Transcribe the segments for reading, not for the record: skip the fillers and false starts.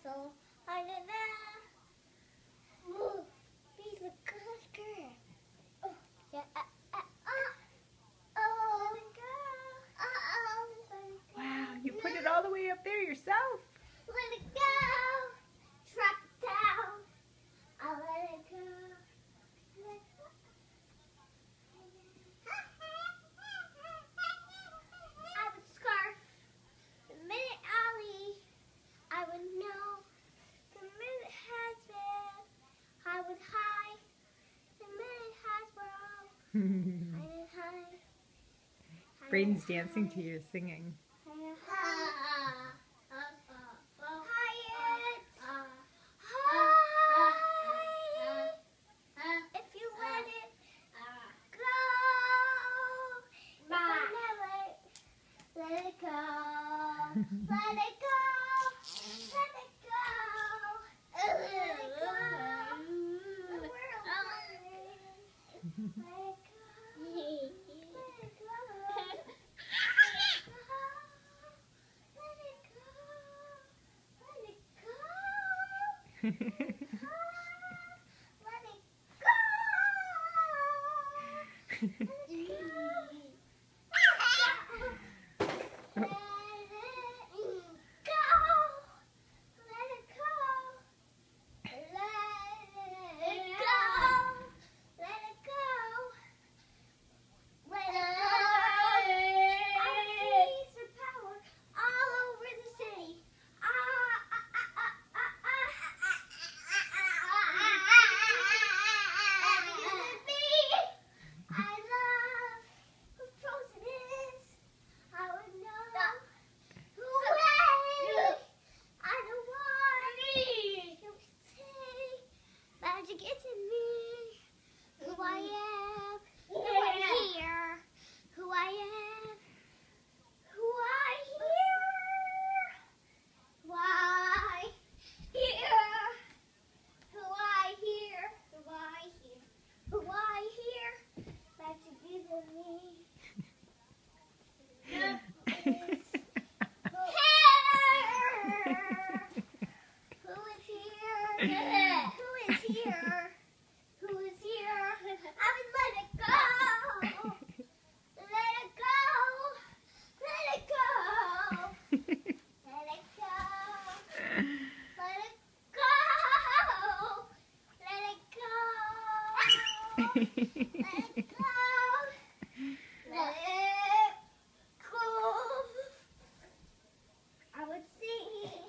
castle. I don't know. He's a good girl. Oh, yeah. Oh, let it go. Wow, you put it all the way up there yourself. Let it go. Drop it down. I'll let it go. Let it go. I would scarf. The minute Ollie, I would know. The minute husband, I would hide. The minute husband, I would hide. Braden's dancing to you, singing. If you let it go, let it go, let it go, let it go, let it go. It's in me, who I am, who I hear, who I am, who I hear, who I hear, who I hear, who I hear, who I hear, magic is in me. Who is here? Who is here? Who is here? I would let it go. Let it go. Let it go. Let it go. Let it go. Let it go. Let it go. Let it go. I would sing.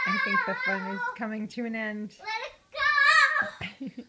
I think the fun is coming to an end. Let it go!